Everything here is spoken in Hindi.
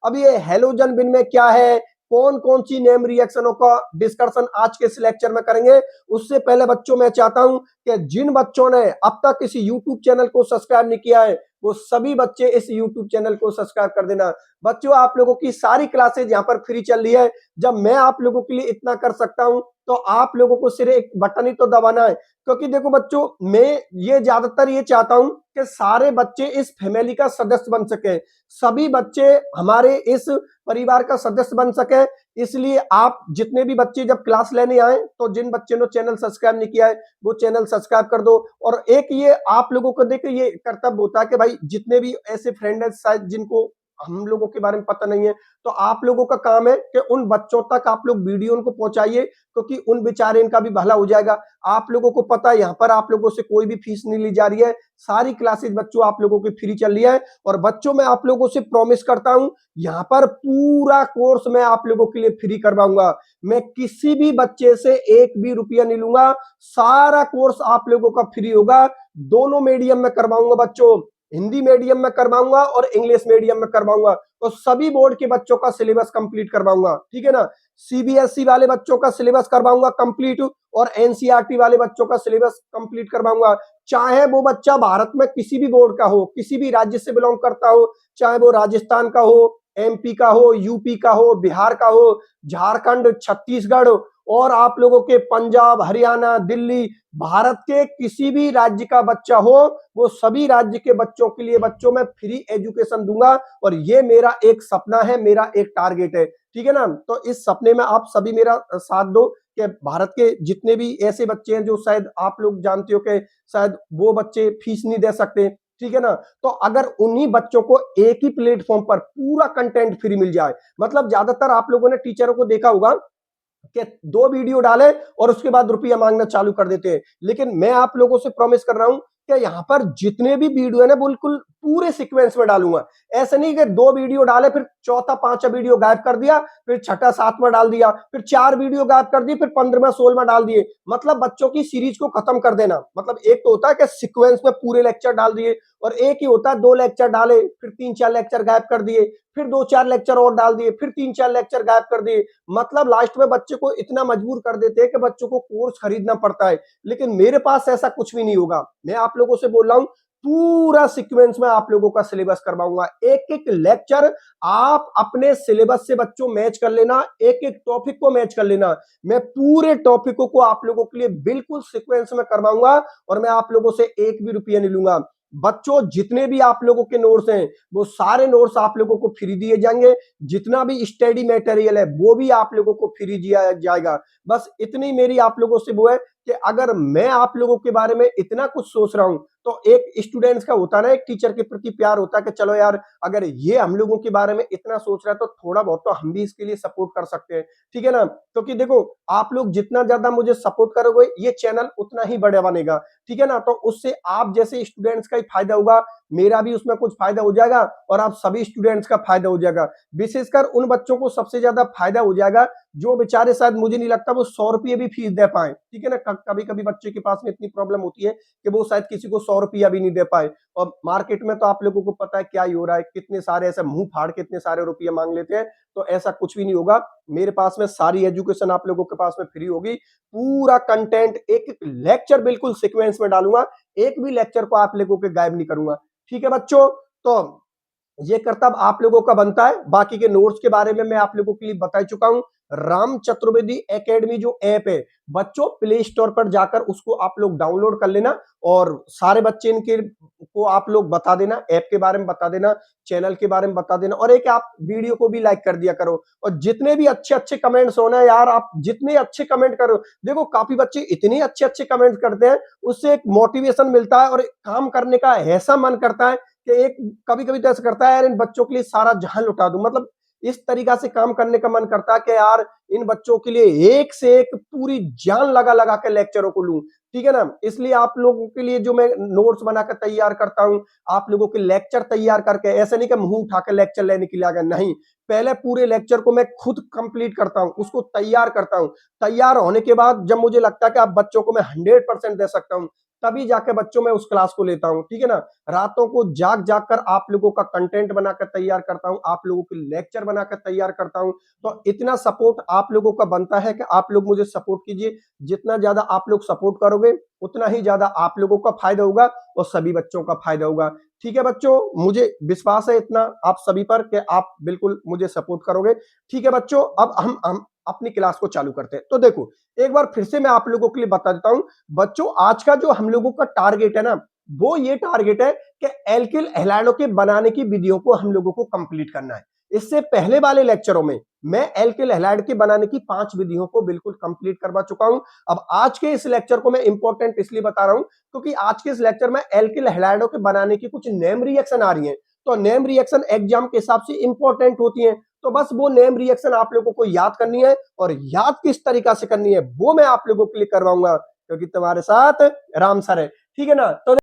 अब ये हेलोजन बिन में क्या है, कौन कौन सी नेम रिएक्शनों का डिस्कशन आज के इस लेक्चर में करेंगे। उससे पहले बच्चों मैं चाहता हूं कि जिन बच्चों ने अब तक इस यूट्यूब चैनल को सब्सक्राइब नहीं किया है वो सभी बच्चे इस यूट्यूब चैनल को सब्सक्राइब कर देना। बच्चों आप लोगों की सारी क्लासेज यहाँ पर फ्री चल रही है। जब मैं आप लोगों के लिए इतना कर सकता हूं तो आप लोगों को सिर्फ एक बटन ही तो दबाना है। क्योंकि देखो बच्चों, मैं ये ज्यादातर ये चाहता हूं कि सारे बच्चे इस फैमिली का सदस्य बन सके, सभी बच्चे हमारे इस परिवार का सदस्य बन सके। इसलिए आप जितने भी बच्चे जब क्लास लेने आए तो जिन बच्चे ने चैनल सब्सक्राइब नहीं किया है वो चैनल सब्सक्राइब कर दो। और एक ये आप लोगों को देखिए ये कर्तव्य होता है कि भाई जितने भी ऐसे फ्रेंड है शायद जिनको हम लोगों के बारे में पता नहीं है, तो आप लोगों का काम है कि उन बच्चों तक आप लोग वीडियो उनको पहुंचाइए, क्योंकि उन बेचारे इनका भी भला हो जाएगा। आप लोगों को पता है यहाँ पर आप लोगों से कोई भी फीस नहीं ली जा रही है, सारी क्लासेस बच्चों आप लोगों की फ्री चल रही है। और बच्चों मैं आप लोगों से प्रॉमिस करता हूं यहाँ पर पूरा कोर्स मैं आप लोगों के लिए फ्री करवाऊंगा। मैं किसी भी बच्चे से एक भी रुपया नहीं लूंगा, सारा कोर्स आप लोगों का फ्री होगा। दोनों मीडियम में करवाऊंगा बच्चों, हिंदी मीडियम में करवाऊंगा और इंग्लिश मीडियम में करवाऊंगा। तो सभी बोर्ड के बच्चों का सिलेबस कंप्लीट करवाऊंगा, ठीक है ना। सीबीएसई वाले बच्चों का सिलेबस करवाऊंगा कंप्लीट और एनसीईआरटी वाले बच्चों का सिलेबस कंप्लीट करवाऊंगा। चाहे वो बच्चा भारत में किसी भी बोर्ड का हो, किसी भी राज्य से बिलोंग करता हो, चाहे वो राजस्थान का हो, एमपी का हो, यूपी का हो, बिहार का हो, झारखंड, छत्तीसगढ़ और आप लोगों के पंजाब, हरियाणा, दिल्ली, भारत के किसी भी राज्य का बच्चा हो, वो सभी राज्य के बच्चों के लिए बच्चों में फ्री एजुकेशन दूंगा। और ये मेरा एक सपना है, मेरा एक टारगेट है, ठीक है ना। तो इस सपने में आप सभी मेरा साथ दो कि भारत के जितने भी ऐसे बच्चे हैं जो शायद आप लोग जानते हो कि शायद वो बच्चे फीस नहीं दे सकते, ठीक है ना। तो अगर उन्हीं बच्चों को एक ही प्लेटफॉर्म पर पूरा कंटेंट फ्री मिल जाए, मतलब ज्यादातर आप लोगों ने टीचरों को देखा होगा कि 2 वीडियो डाले और उसके बाद रुपया मांगना चालू कर देते हैं। लेकिन मैं आप लोगों से प्रॉमिस कर रहा हूं कि यहाँ पर जितने भी वीडियो है ना बिल्कुल पूरे सीक्वेंस में डालूंगा। ऐसा नहीं कि 2 वीडियो डाले फिर चौथा पांचवा वीडियो गायब कर दिया, फिर छठा सातवां डाल दिया, फिर 4 वीडियो गायब कर दिए, फिर 15वां 16वां डाल दिए। मतलब बच्चों की सीरीज को खत्म कर देना। मतलब एक तो होता है कि सीक्वेंस में पूरे लेक्चर डाल दिए और एक ही होता है 2 लेक्चर डाले फिर 3-4 लेक्चर गायब कर दिए, फिर 2-4 लेक्चर और डाल दिए, फिर 3-4 लेक्चर गायब कर दिए। मतलब लास्ट में बच्चे को इतना मजबूर कर देते हैं कि बच्चों को कोर्स खरीदना पड़ता है। लेकिन मेरे पास ऐसा कुछ भी नहीं होगा। मैं आप लोगों से बोल रहा हूं पूरा सीक्वेंस में आप लोगों का सिलेबस करवाऊंगा। एक एक लेक्चर आप अपने सिलेबस से बच्चों मैच कर लेना, एक एक टॉपिक को मैच कर लेना। मैं पूरे टॉपिकों को आप लोगों के लिए बिल्कुल सीक्वेंस में करवाऊंगा और मैं आप लोगों से एक भी रुपया नहीं लूंगा। बच्चों जितने भी आप लोगों के नोट्स हैं वो सारे नोट्स आप लोगों को फ्री दिए जाएंगे। जितना भी स्टडी मटेरियल है वो भी आप लोगों को फ्री दिया जाएगा। बस इतनी मेरी आप लोगों से वो है कि अगर मैं आप लोगों के बारे में इतना कुछ सोच रहा हूं तो एक स्टूडेंट्स का होता है ना, एक टीचर के प्रति प्यार होता है कि चलो यार अगर ये हम लोगों के बारे में इतना सोच रहा है तो थोड़ा बहुत तो हम भी इसके लिए सपोर्ट कर सकते हैं, ठीक है ना। क्योंकि देखो आप लोग जितना ज्यादा मुझे सपोर्ट करोगे ये चैनल उतना ही बड़ा बनेगा, ठीक है ना। तो उससे आप जैसे स्टूडेंट्स का ही फायदा होगा, मेरा भी उसमें कुछ फायदा हो जाएगा और आप सभी स्टूडेंट्स का फायदा हो जाएगा। विशेषकर उन बच्चों को सबसे ज्यादा फायदा हो जाएगा जो बेचारे शायद मुझे नहीं लगता वो 100 रुपये भी फीस दे पाए, ठीक है ना। कभी कभी बच्चे के पास में इतनी प्रॉब्लम होती है कि वो शायद किसी को 100 रुपया भी नहीं दे पाए। और मार्केट में तो आप लोगों को पता है क्या ही हो रहा है, कितने सारे ऐसे मुंह फाड़ के इतने सारे रुपये मांग लेते हैं। तो ऐसा कुछ भी नहीं होगा। मेरे पास में सारी एजुकेशन आप लोगों के पास में फ्री होगी। पूरा कंटेंट एक एक लेक्चर बिल्कुल सीक्वेंस में डालूंगा, एक भी लेक्चर को आप लोगों के गायब नहीं करूंगा, ठीक है बच्चों। तो ये कर्तव्य आप लोगों का बनता है। बाकी के नोट्स के बारे में मैं आप लोगों के लिए बता चुका हूं। राम चतुर्वेदी एकेडमी जो ऐप है बच्चों प्ले स्टोर पर जाकर उसको आप लोग डाउनलोड कर लेना और सारे बच्चे इनके को आप लोग बता देना, ऐप के बारे में बता देना, चैनल के बारे में बता देना और एक आप वीडियो को भी लाइक कर दिया करो। और जितने भी अच्छे अच्छे कमेंट्स होना है यार, आप जितने अच्छे कमेंट करो, देखो काफी बच्चे इतने अच्छे अच्छे कमेंट करते हैं, उससे एक मोटिवेशन मिलता है और काम करने का ऐसा मन करता है कि एक कभी कभी तो ऐसा करता है यार इन बच्चों के लिए सारा जहां लुटा दूं। मतलब इस तरीका से काम करने का मन करता है कि यार इन बच्चों के लिए एक से एक पूरी जान लगा लगा के लेक्चरों को लूं, ठीक है ना। इसलिए आप लोगों के लिए जो मैं नोट्स बनाकर तैयार करता हूं, आप लोगों के लेक्चर तैयार करके, ऐसा नहीं कि मुंह उठा के लेक्चर लेने के लिए आ गया, नहीं। पहले पूरे लेक्चर को मैं खुद कंप्लीट करता हूं, उसको तैयार करता हूं। तैयार होने के बाद जब मुझे लगता है कि आप बच्चों को मैं 100% दे सकता हूं, तभी जाके बच्चों मैं उस क्लास को लेता हूं, ठीक है ना। रातों को जाग जाग कर आप लोगों का कंटेंट बनाकर तैयार करता हूं, आप लोगों के लेक्चर बनाकर तैयार करता हूं। तो इतना सपोर्ट आप लोगों का बनता है कि आप लोग मुझे सपोर्ट कीजिए। जितना ज्यादा आप लोग सपोर्ट करोगे उतना ही ज्यादा आप लोगों का फायदा होगा और सभी बच्चों का फायदा होगा। ठीक है बच्चों, मुझे विश्वास है इतना आप सभी पर कि आप बिल्कुल मुझे सपोर्ट करोगे। ठीक है बच्चों, अब हम अपनी क्लास को चालू करते हैं। तो देखो, एक बार फिर से मैं आप लोगों के लिए बता देता हूं बच्चों, आज का जो हम लोगों का टारगेट है ना, वो ये टारगेट है कि एल्किल हैलाइडों के बनाने की विधियों को हम लोगों को कंप्लीट करना है। इससे पहले वाले लेक्चरों में मैं एल्किल हैलाइड के बनाने की 5 विधियों को बिल्कुल कंप्लीट करवा चुका हूं। अब आज के इस लेक्चर को मैं इंपॉर्टेंट इसलिए बता रहा हूं क्योंकि आज के इस लेक्चर में एल्किल हैलाइडों के बनाने की कुछ नेम रिएक्शन आ रही हैं। तो नेम रिएक्शन एग्जाम के हिसाब से इंपॉर्टेंट होती हैं। तो बस वो नेम रिएक्शन आप लोगों को याद करनी है, और याद किस तरीका से करनी है वो मैं आप लोगों के लिए करवाऊंगा, क्योंकि तुम्हारे साथ राम सर है। ठीक है ना। तो